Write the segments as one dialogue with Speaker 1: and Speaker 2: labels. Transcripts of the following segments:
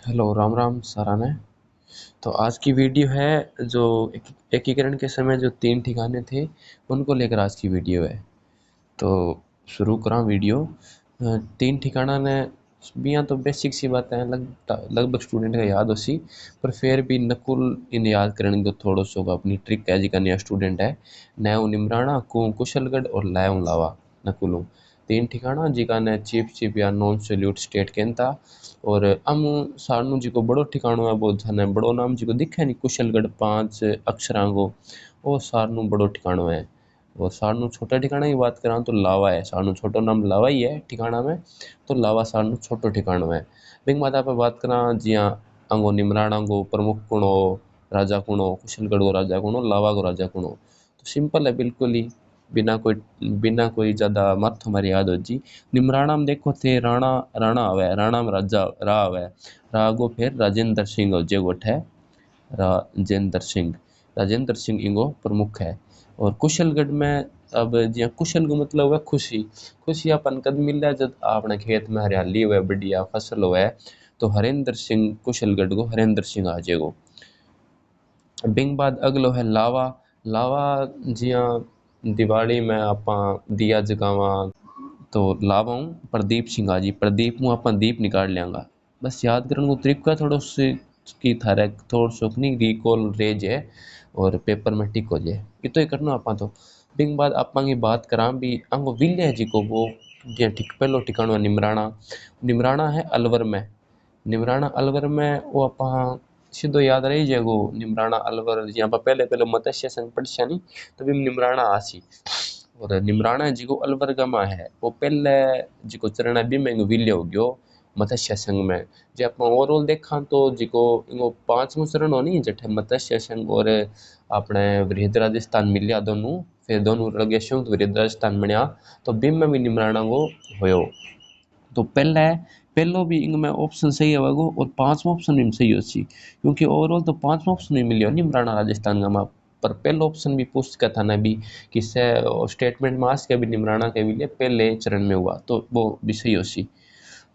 Speaker 1: Hello, Ram Ram सारा ने। तो आज की वीडियो है जो एकीकरण के समय जो 3 ठिकाने थे, उनको लेकर आज की वीडियो है। तो शुरू करा वीडियो। 3 ठिकाना ने बियां तो बेसिक सी बातें हैं, लगभग स्टूडेंट का याद होसी, पर फिर भी नकुल इन याद करने को थोड़ो सो अपनी ट्रिक है जिका नया स्टूडेंट है। नया निमराना कु कुशलगढ़ और लाया लावा नकुलू 3 ठिकाना जिका ने चीप चीप या नॉन सैल्यूट स्टेट कहता। और हम सारनु जी को बड़ो ठिकानो है, वो थाने बड़ो नाम जी को दिखे नहीं, कुशलगढ़ 5 अक्षरां को, वो सारनु बड़ो ठिकानो है। और सारनु छोटा ठिकाना की बात करा तो लावा है, सारनु छोटो नाम लावा ही है ठिकाना में, तो लावा सारनु छोटो ठिकानो है। बिंग माता पे बात करा जिया अंगो निमराणा को प्रमुख कुणो, राजा कुणो, कुशलगढ़ को राजा कुणो, लावा को राजा कुणो। तो सिंपल है बिल्कुल ही, बिना कोई ज़्यादा मत हमारी याद हो जी। निमराणा में देखो थे राणा, राणा आवे, राणा में राजा रा आवे, रा गो फिर राजेंद्र सिंह जे गोठ है, राजेंद्र सिंह, राजेंद्र सिंह इनको प्रमुख है। और कुशलगढ़ में अब जिया कुशल को मतलब है खुशी, खुशी अपन कद मिल है जब अपने खेत में हरियाली हुए, बढ़िया फसल हुए, तो हरेंद्र सिंह कुशलगढ़ को हरेंद्र सिंह आ जाएगो। बिंग बाद अगलो है लावा। लावा जिया दिवाली में आपा दिया जगावा, तो लावा हूँ प्रदीप सिंह आ जी, प्रदीप हूँ अपन दीप निकाल लेंगा। बस याद करने को तरीका थोड़ा सी की थारे थोड़ा सो नहीं रिकॉल रह जाए और पेपर में टिक हो जाए, ये तो ही करना आपा। तो बिंग बाद आपा की बात करा भी अंगो विले जी को वो जे ठीक पहलो ठिकानो है निमराना। निमराना है अलवर में, निमराना अलवर में वो आपा सीधो याद रही जाएगो। निमराना अलवर जी आप पहले पहले मत्स्य संघ पढ़िया नहीं, तो भी निमराना आसी। और निमराना जिको अलवर गामा है, वो पहले जिको चरण है बीमे विलय हो गयो मत्स्य संघ में। जे आप ओवरऑल देखा तो जिको इनको 5वां चरण हो नहीं, जठे मत्स्य संघ और अपने वृहद राजस्थान मिलिया दोनों, फिर दोनों लगे संयुक्त वृहद राजस्थान बनिया, तो बीम में भी निमराना को होयो। तो पहलो भी इनमें ऑप्शन सही होगा और 5वां ऑप्शन भी सही होसी, क्योंकि ओवरऑल तो 5वां ऑप्शन ही मिलियो निमराना राजस्थान का माप। पर पहला ऑप्शन भी पूछ का था ना भी किससे स्टेटमेंट मास के भी निमराना के भी लिए पहले चरण में हुआ, तो वो भी सही होसी।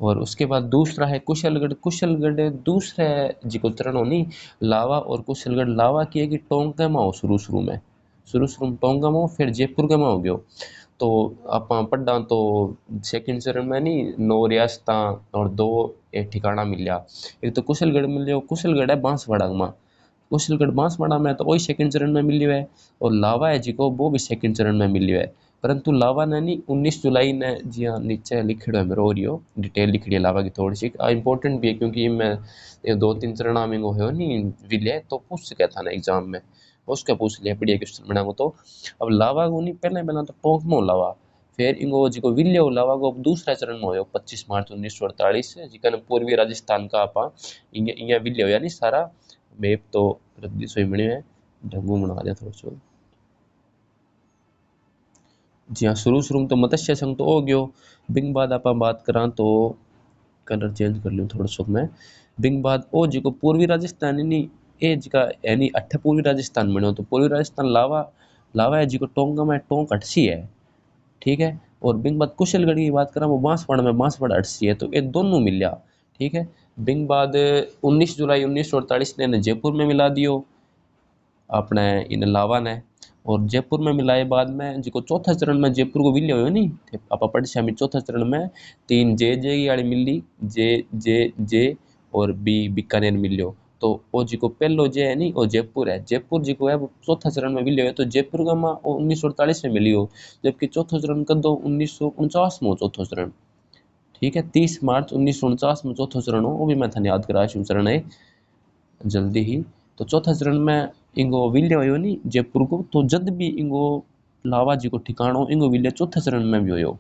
Speaker 1: और उसके बाद दूसरा है कुशलगढ़। कुशलगढ़ दूसरे जिको चरण होनी, लावा और कुशलगढ़। लावा की है कि टोंक में हो शुरू शुरू में टोंक में हो, फिर जयपुर के में हो गयो। तो आप पढ़ा तो सेकंड चरण में नहीं 9 रियासत और 2 एक ठिकाना मिलिया। एक तो कुशलगढ़ मिलियो, कुशलगढ़ है बांसवाड़ा में, कुशलगढ़ बांसवाड़ा में, तो वही सेकंड चरण में मिलियो है। और लावा है जिको वो भी सेकंड चरण में मिलियो है। परंतु लावा ने नहीं 19 जुलाई ने जी हाँ नीचे लिखिड़ो है मेरे और यो डिटेल लिखड़ी है लावा की थोड़ी सी इंपॉर्टेंट भी है, क्योंकि मैं 2-3 चरण में हो नहीं विलय, तो पूछ सके था ना एग्जाम में, उसका पूछ लिया बढ़िया क्वेश्चन बना वो। तो अब लावा को नहीं पहले पहला तो टोंक में लावा, फिर इनको जिको विलय हो लावा को अब दूसरा चरण में हो 25 मार्च 1948 जिका पूर्वी राजस्थान का आपा इं विलय हो, यानी सारा मैप तो रद्दी सोई बने है, ढंगू बना दिया थोड़ा सो। जी हाँ, शुरू-शुरू में तो मत्स्य संघ तो हो गयो। बिंग बाद आप बात करा तो कलर चेंज कर लूँ थोड़ा सो मैं। बिंग बाद ओ जिको पूर्वी राजस्थान नी ए जिका यानी अठे पूर्वी राजस्थान बनो, तो पूर्वी राजस्थान लावा, लावा है जिको टोंक में टोंक अटसी है, ठीक है। और बिंग बाद कुशलगढ़ की बात करा वो बांसवाड़ा में बांसवाड़ा अटसी है, तो ये दोनों मिल जा, ठीक है। बिंग बाद 19 जुलाई 1948 ने जयपुर में मिला दियो अपने इन लावा ने। और जयपुर में मिलाए बाद में जिको चौथा चरण में जयपुर को विलय हो नहीं, आप पढ़ श्यामी चौथा चरण में 3 जे की वाली मिली, जे और बी बीकानेर मिलियो। तो वो जिको पहलो जे है नहीं वो जयपुर है, जयपुर जिको है वो चौथा चरण में विलय है, तो जयपुर का माँ 1948 में मिली हो। जबकि चौथा चरण कर दो 1949 में हो चौथा चरण, ठीक है। 30 मार्च 1949 में चौथा चरण हो, वो भी मैं थाने याद करा चरण है जल्दी ही। तो चौथा चरण में इंगो विलय होयो नी जयपुर को, तो जद भी इंगो लावा जी को ठिकाणो इंगो विलय चौथे चरण में भी होयो।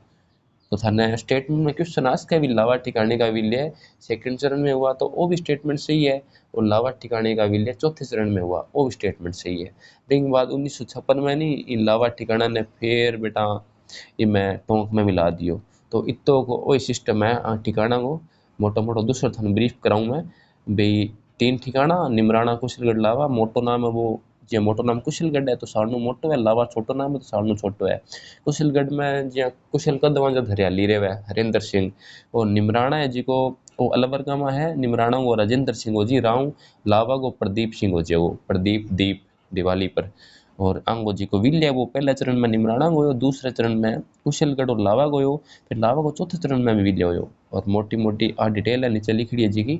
Speaker 1: तो थाने स्टेटमेंट में क्वेश्चन आज का भी लावा ठिकाने का विलय सेकंड चरण में हुआ, तो वो भी स्टेटमेंट सही है। और लावा ठिकाने का विलय चौथे चरण में हुआ, वो भी स्टेटमेंट सही है। लेकिन बाद 1956 में नहीं इन लावा ठिकाना ने फिर बेटा इमें टोंक में मिला दियो। तो इतो को वही सिस्टम है ठिकाना को मोटो मोटो दूसरा थाने ब्रीफ कराऊँ मैं भाई। 3 ठिकाना निमराना कुशलगढ़ लावा, मोटो नाम है वो, जे मोटो नाम कुशलगढ़ है तो सारनु मोटो है, लावा छोटो नाम है तो सारनु छोटो है। कुशलगढ़ में ज्यादा कुशल कद वहाँ जब हरियाली रहे हरेंद्र सिंह। और निमराना है जिको वो अलवर में है निमराना को राजेंद्र सिंह हो जी राव लावा को प्रदीप सिंह हो जी वो प्रदीप दीप दिवाली पर और आंगो जी को विल्य वो पहले चरण में निमराना गयो दूसरे चरण में कुशलगढ़ और लावा गयो फिर लावा को चौथे चरण में भी विल्य होयो और मोटी मोटी आ डिटेल है नीचे लिखड़ी है जी की।